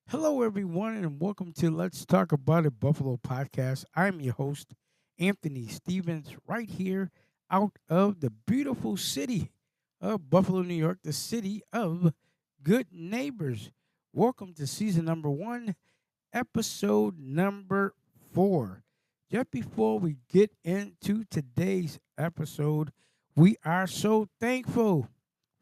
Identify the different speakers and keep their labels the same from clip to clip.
Speaker 1: Hello, everyone, and welcome to Let's Talk About It Buffalo podcast. I'm your host, Anthony Stevens, right here out of the beautiful city of Buffalo, New York, the city of good neighbors. Welcome to season number one, episode number four. Just before we get into today's episode, we are so thankful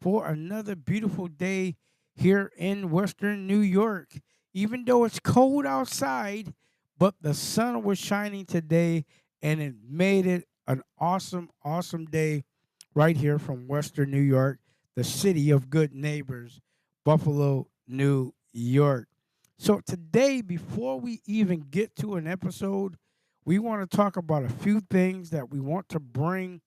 Speaker 1: for another beautiful day here in Western New York. Even though it's cold outside, but the sun was shining today and it made it an awesome, awesome day right here from Western New York, the city of good neighbors, Buffalo, New York. So, today, before we even get to an episode, we want to talk about a few things that we want to bring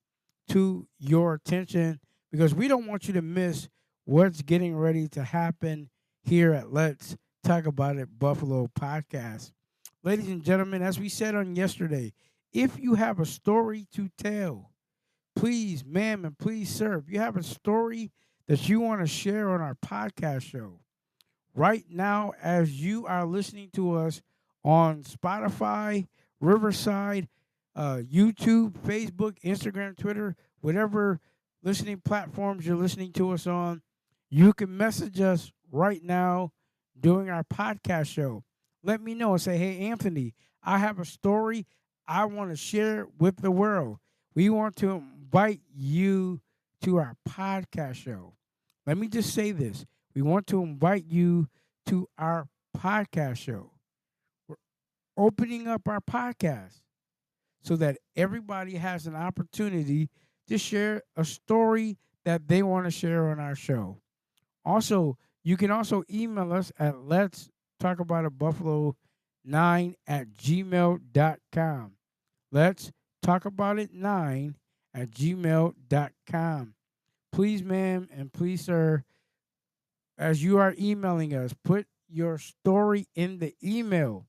Speaker 1: to your attention because we don't want you to miss what's getting ready to happen here at Let's Talk About It Buffalo podcast. Ladies and gentlemen, as we said on yesterday, if you have a story to tell, please, ma'am, and please, sir, if you have a story that you want to share on our podcast show, right now, as you are listening to us on Spotify, Riverside, YouTube, Facebook, Instagram, Twitter, whatever listening platforms you're listening to us on, you can message us right now during our podcast show. Let me know and say, hey, Anthony, I have a story I want to share with the world. We want to invite you to our podcast show. Let me just say this. We want to invite you to our podcast show. We're opening up our podcast so that everybody has an opportunity to share a story that they want to share on our show. Also, you can also email us at let's talk about a buffalo 9 at gmail.com. Let's talk about it 9 at gmail.com. Please, ma'am, and please, sir, as you are emailing us, put your story in the email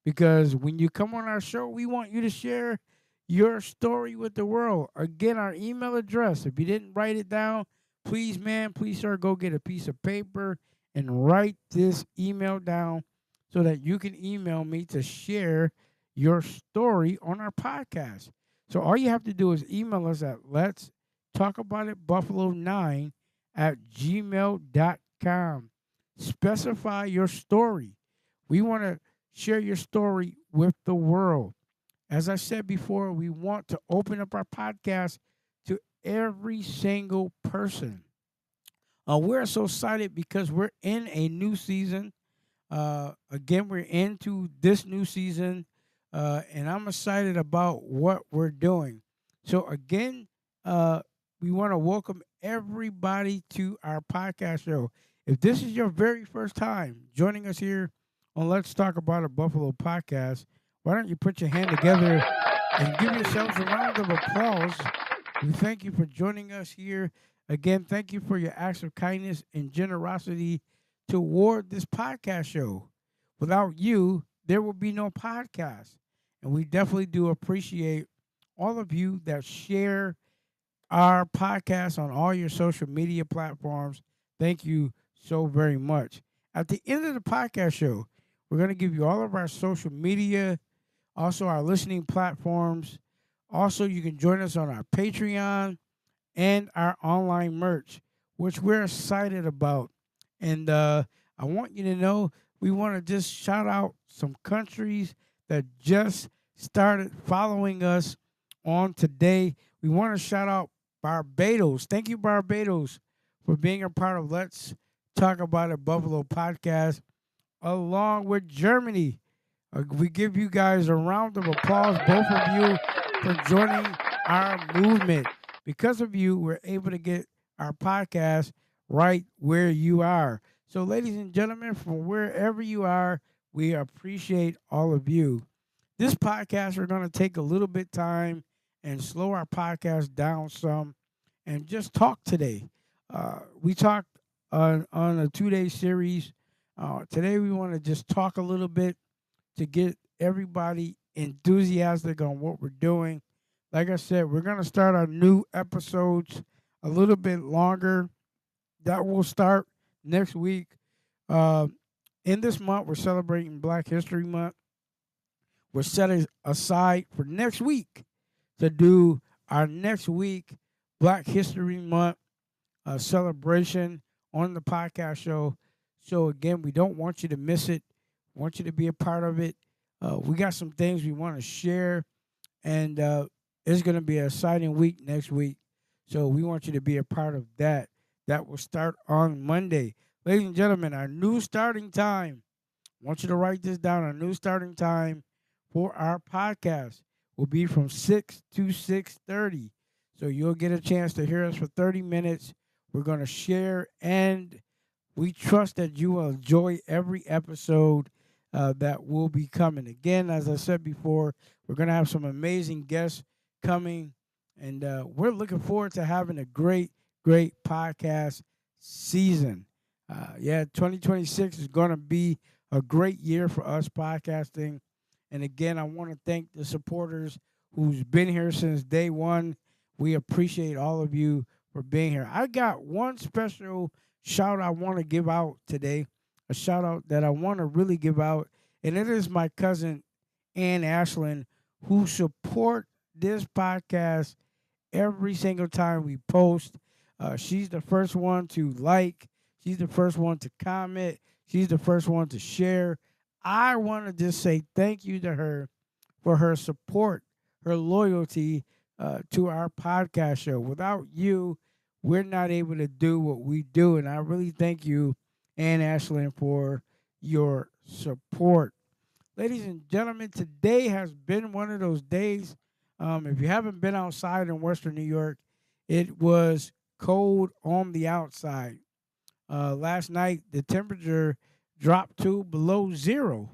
Speaker 1: because when you come on our show, we want you to share your story with the world. Again, our email address, if you didn't write it down, please, man, please, sir, go get a piece of paper and write this email down so that you can email me to share your story on our podcast. So all you have to do is email us at let's talk about it buffalo9 at gmail.com. Specify your story. We want to share your story with the world. As I said before, we want to open up our podcast to every single person. We're so excited because we're in a new season. Again, we're into this new season, and I'm excited about what we're doing. So, again, uh, we want to welcome everybody to our podcast show. If this is your very first time joining us here on Let's Talk About a Buffalo podcast, why don't you put your hand together and give yourselves a round of applause? We thank you for joining us here. Again, thank you for your acts of kindness and generosity toward this podcast show. Without you, there would be no podcast. And we definitely do appreciate all of you that share our podcast on all your social media platforms. Thank you so very much. At the end of the podcast show, we're going to give you all of our social media, also our listening platforms. Also, you can join us on our Patreon and our online merch, which we're excited about. And I want you to know we want to just shout out some countries that just started following us on today. We want to shout out Barbados. Thank you, Barbados, for being a part of Let's Talk About It Buffalo podcast, along with Germany. We give you guys a round of applause, both of you, for joining our movement. Because of you, we're able to get our podcast right where you are. So, ladies and gentlemen, from wherever you are, we appreciate all of you. This podcast, we're going to take a little bit time and slow our podcast down some and just talk today. We talked on a 2 day series. Today, we want to just talk a little bit to get everybody enthusiastic on what we're doing. Like I said, we're going to start our new episodes a little bit longer. That will start next week. Uh, In this month, we're celebrating Black History Month. We're setting aside for next week to do our next week Black History Month celebration on the podcast show. So again, we don't want you to miss it. We want you to be a part of it. We got some things we want to share, and it's going to be an exciting week next week. So we want you to be a part of that. That will start on Monday. Ladies and gentlemen, our new starting time. I want you to write this down. Our new starting time for our podcast will be from 6 to 6:30. So you'll get a chance to hear us for 30 minutes. We're going to share, and we trust that you will enjoy every episode that will be coming. Again, as I said before, we're going to have some amazing guests coming, and we're looking forward to having a great, great podcast season. 2026 is going to be a great year for us podcasting. And again, I want to thank the supporters who's been here since day one. We appreciate all of you for being here. I got one special shout I want to give out today, a shout out that I want to really give out, and it is my cousin Ann Ashland, who support this podcast every single time we post. She's the first one to like. She's the first one to comment. She's the first one to share. I want to just say thank you to her for her support, her loyalty to our podcast show. Without you, we're not able to do what we do. And I really thank you, Ann Ashland, for your support. Ladies and gentlemen, today has been one of those days. If you haven't been outside in Western New York, it was cold on the outside. Last night, the temperature dropped to below zero,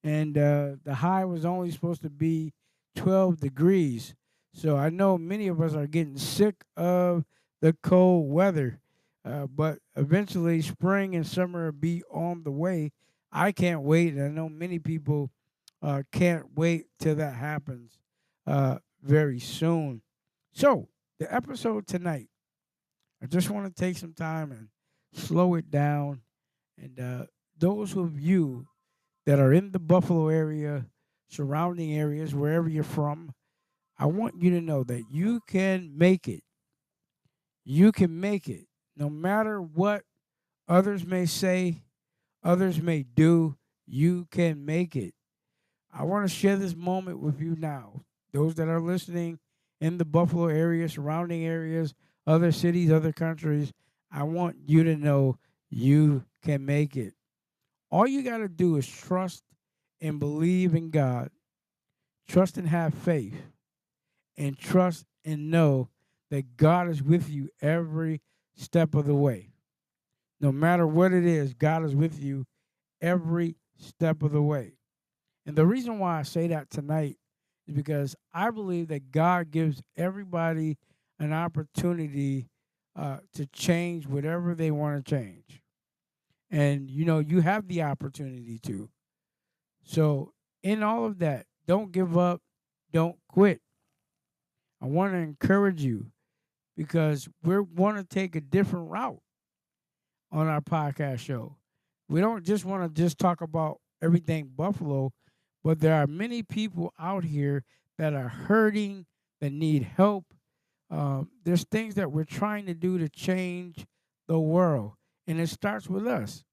Speaker 1: and the high was only supposed to be 12 degrees. So I know many of us are getting sick of the cold weather, but eventually spring and summer will be on the way. I can't wait, and I know many people can't wait till that happens very soon. So the episode tonight, I just want to take some time and slow it down. And those of you that are in the Buffalo area, surrounding areas, wherever you're from, I want you to know that you can make it. You can make it. No matter what others may say, others may do, you can make it. I want to share this moment with you now. Those that are listening in the Buffalo area, surrounding areas, other cities, other countries, I want you to know you can make it. All you got to do is trust and believe in God, trust and have faith, and trust and know that God is with you every step of the way. No matter what it is, God is with you every step of the way. And the reason why I say that tonight is because I believe that God gives everybody an opportunity to change whatever they want to change. And, you have the opportunity to. So, in all of that, don't give up, don't quit. I want to encourage you because we want to take a different route on our podcast show. We don't just want to just talk about everything Buffalo, but there are many people out here that are hurting, that need help. There's things that we're trying to do to change the world, and it starts with us.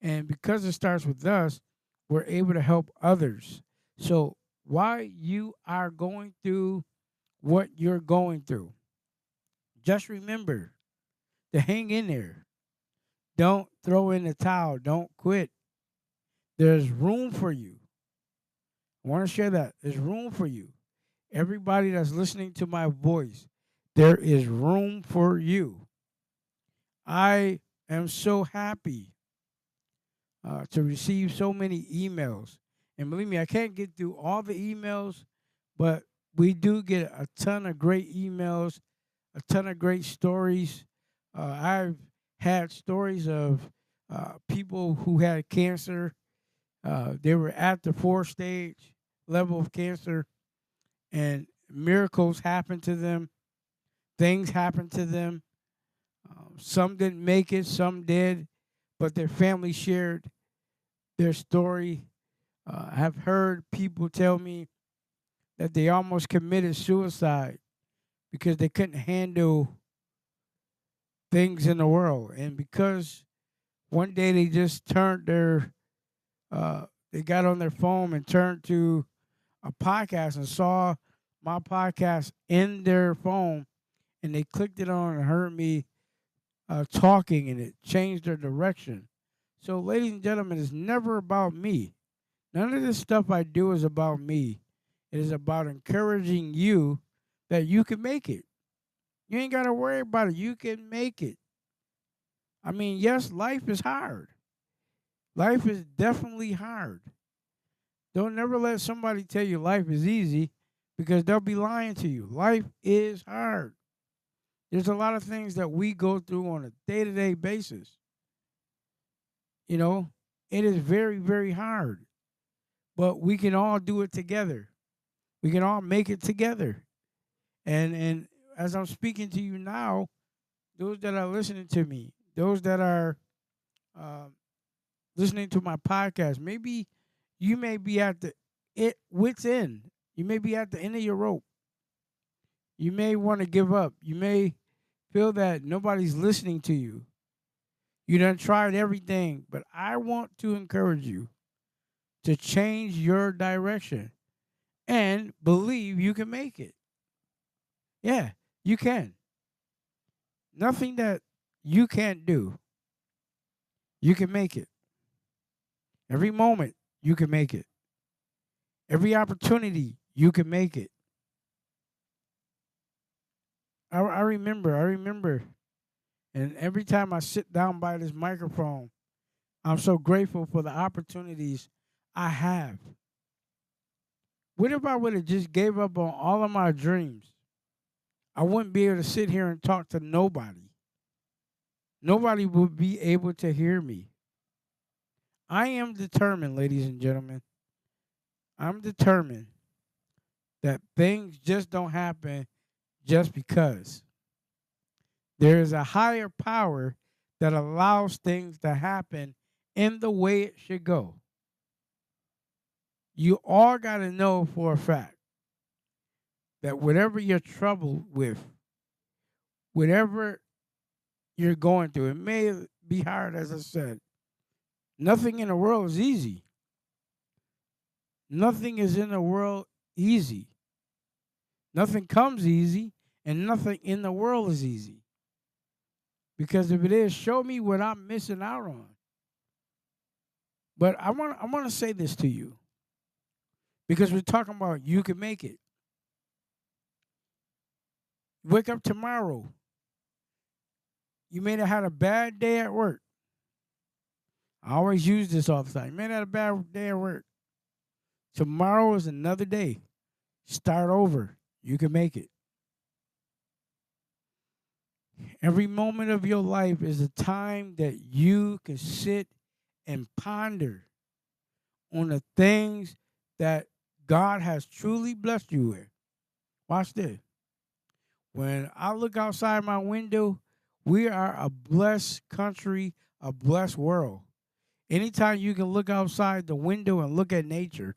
Speaker 1: And because it starts with us, we're able to help others. So while you are going through what you're going through, just remember to hang in there. Don't throw in the towel. Don't quit. There's room for you. I want to share that. There's room for you. Everybody that's listening to my voice, there is room for you. I am so happy to receive so many emails. And believe me, I can't get through all the emails, but we do get a ton of great emails, a ton of great stories. I've had stories of people who had cancer. They were at the 4-stage level of cancer, and miracles happened to them. Things happened to them. Some didn't make it, some did, but their family shared their story. I've heard people tell me that they almost committed suicide because they couldn't handle things in the world. And because one day they just they got on their phone and turned to a podcast and saw my podcast in their phone, and they clicked it on and heard me talking, and it changed their direction. So, ladies and gentlemen, it's never about me. None of this stuff I do is about me. It is about encouraging you that you can make it. You ain't got to worry about it. You can make it. I mean, yes, life is hard. Life is definitely hard. Don't never let somebody tell you life is easy because they'll be lying to you. Life is hard. There's a lot of things that we go through on a day to day basis. You know, it is very, very hard, but we can all do it together. We can all make it together. And as I'm speaking to you now, those that are listening to me, those that are uh, listening to my podcast, maybe you may be at the wit's end. You may be at the end of your rope. You may want to give up. You may feel that nobody's listening to you. You done tried everything, but I want to encourage you to change your direction and believe you can make it. Yeah, you can. Nothing that you can't do, you can make it. Every moment, you can make it. Every opportunity, you can make it. I remember, and every time I sit down by this microphone, I'm so grateful for the opportunities I have. What if I would have just gave up on all of my dreams? I wouldn't be able to sit here and talk to nobody. Nobody would be able to hear me. I am determined, ladies and gentlemen. I'm determined that things just don't happen just because. There is a higher power that allows things to happen in the way it should go. You all got to know for a fact that whatever you're troubled with, whatever you're going through, it may be hard, as I said. Nothing in the world is easy. Nothing is in the world easy. Nothing comes easy, and nothing in the world is easy. Because if it is, show me what I'm missing out on. But I want to say this to you because we're talking about you can make it. Wake up tomorrow. You may have had a bad day at work. I always use this all the time. You may have had a bad day at work. Tomorrow is another day. Start over. You can make it. Every moment of your life is a time that you can sit and ponder on the things that God has truly blessed you with. Watch this. When I look outside my window, we are a blessed country, a blessed world. Anytime you can look outside the window and look at nature,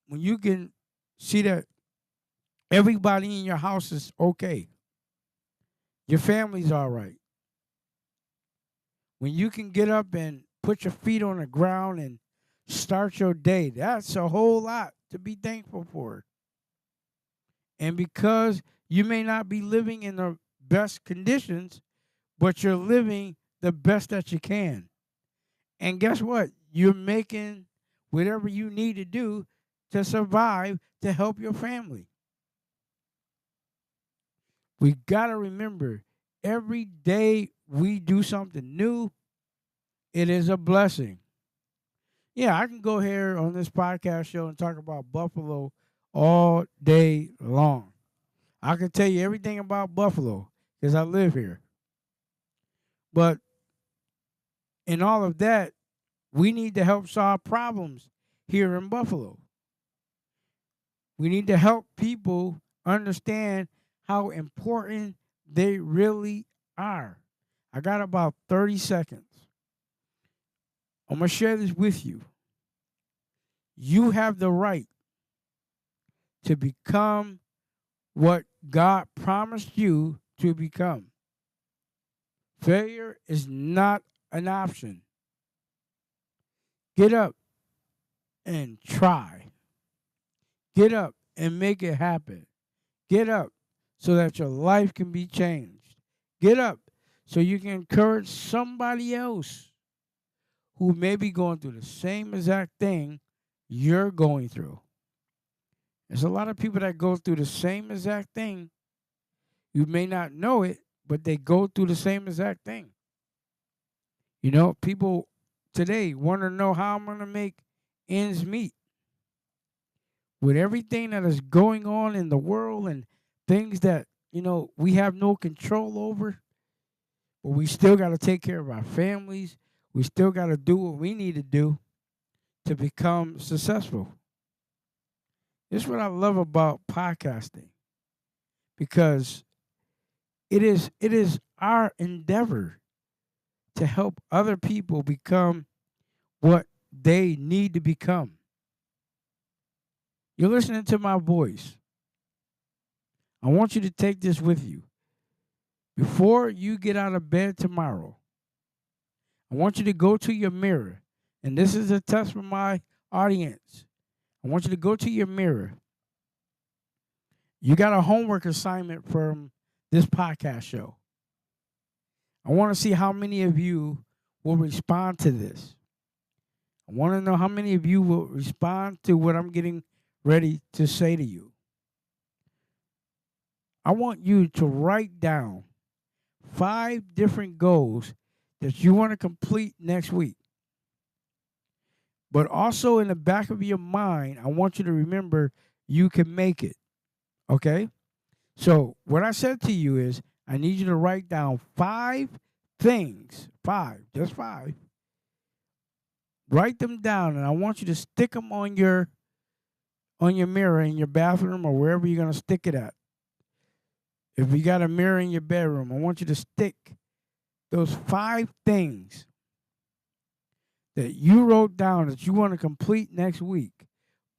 Speaker 1: when you can see that everybody in your house is okay, your family's all right. When you can get up and put your feet on the ground and start your day, that's a whole lot to be thankful for. And because you may not be living in the best conditions, but you're living the best that you can. And guess what? You're making whatever you need to do to survive to help your family. We got to remember every day we do something new, it is a blessing. Yeah, I can go here on this podcast show and talk about Buffalo all day long. I can tell you everything about Buffalo because I live here. But in all of that, we need to help solve problems here in Buffalo. We need to help people understand how important they really are. I got about 30 seconds. I'm going to share this with you. You have the right to become what God promised you to become. Failure is not an option. Get up and try. Get up and make it happen. Get up so that your life can be changed. Get up so you can encourage somebody else who may be going through the same exact thing you're going through. There's a lot of people that go through the same exact thing. You may not know it, but they go through the same exact thing. You know, people today want to know how I'm going to make ends meet. With everything that is going on in the world and things that, we have no control over, but we still got to take care of our families. We still got to do what we need to do to become successful. This is what I love about podcasting, because it is our endeavor to help other people become what they need to become. You're listening to my voice. I want you to take this with you. Before you get out of bed tomorrow, I want you to go to your mirror. And this is a test for my audience. I want you to go to your mirror. You got a homework assignment from this podcast show. I want to see how many of you will respond to this. I want to know how many of you will respond to what I'm getting ready to say to you. I want you to write down 5 different goals that you want to complete next week. But also in the back of your mind, I want you to remember you can make it. Okay? So what I said to you is, I need you to write down 5 things. 5, just 5. Write them down, and I want you to stick them on your mirror in your bathroom or wherever you're going to stick it at. If you got a mirror in your bedroom, I want you to stick those 5 things that you wrote down that you want to complete next week.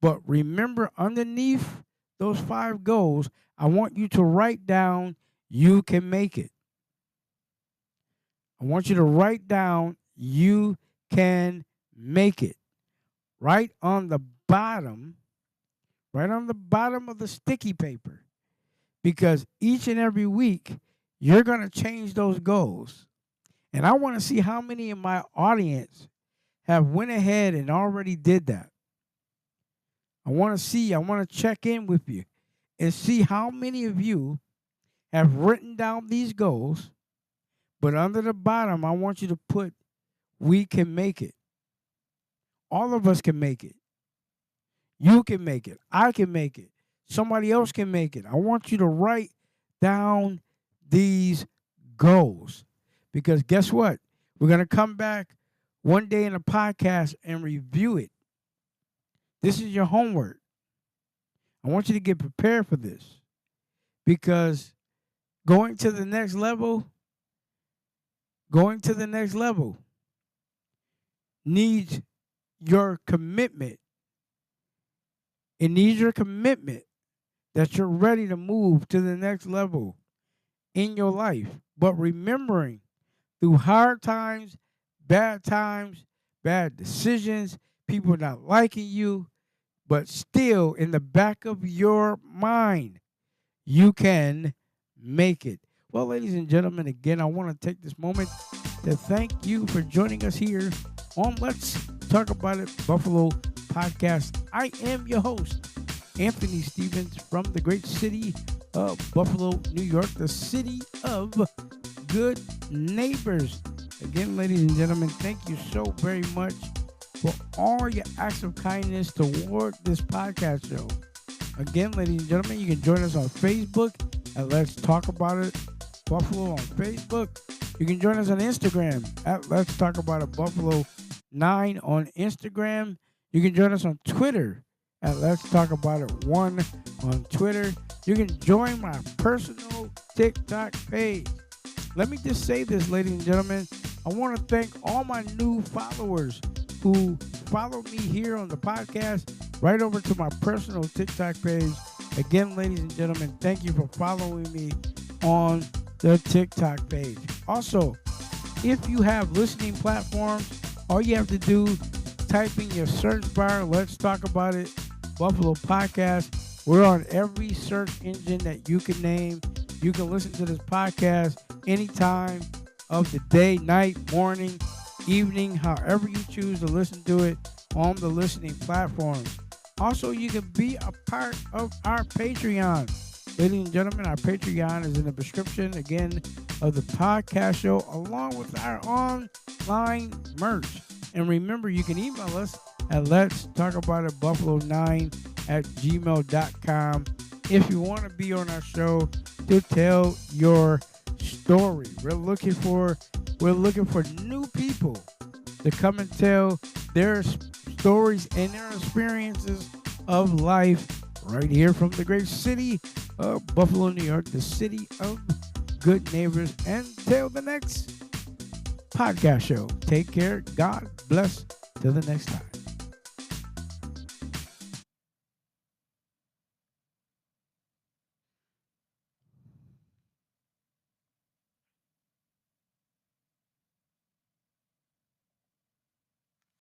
Speaker 1: But remember, underneath those 5 goals, I want you to write down, you can make it. I want you to write down, you can make it. Right on the bottom of the sticky paper. Because each and every week, you're going to change those goals. And I want to see how many of my audience have went ahead and already did that. I want to check in with you and see how many of you have written down these goals, but under the bottom, I want you to put, we can make it. All of us can make it. You can make it. I can make it. Somebody else can make it. I want you to write down these goals, because guess what? We're going to come back one day in a podcast and review it. This is your homework. I want you to get prepared for this, because going to the next level needs your commitment. It needs your commitment that you're ready to move to the next level in your life. But remembering, through hard times, bad decisions, people not liking you, but still in the back of your mind, you can make it. Well, ladies and gentlemen, again, I want to take this moment to thank you for joining us here on Let's Talk About It Buffalo Podcast. I am your host, Anthony Stevens, from the great city of Buffalo, New York, the city of good neighbors. Again, ladies and gentlemen, thank you so very much for all your acts of kindness toward this podcast show. Again, ladies and gentlemen, you can join us on Facebook at Let's Talk About It Buffalo on Facebook. You can join us on Instagram at Let's Talk About It Buffalo 9 on Instagram. You can join us on Twitter at Let's Talk About It 1 on Twitter. You can join my personal TikTok page. Let me just say this, ladies and gentlemen. I want to thank all my new followers who follow me here on the podcast, right over to my personal TikTok page. Again, ladies and gentlemen, thank you for following me on the TikTok page. Also, if you have listening platforms, all you have to do, type in your search bar, Let's Talk About It, Buffalo Podcast. We're on every search engine that you can name. You can listen to this podcast anytime of the day, night, morning, evening, however you choose to listen to it on the listening platforms. Also, you can be a part of our Patreon. Ladies and gentlemen, our Patreon is in the description, again, of the podcast show, along with our online merch. And remember, you can email us at Let's Talk About It Buffalo9@gmail.com if you want to be on our show to tell your story. We're looking for new people to come and tell their stories and their experiences of life right here from the great city of Buffalo, New York, the city of good neighbors. Until the next podcast show, take care. God bless. Till the next time.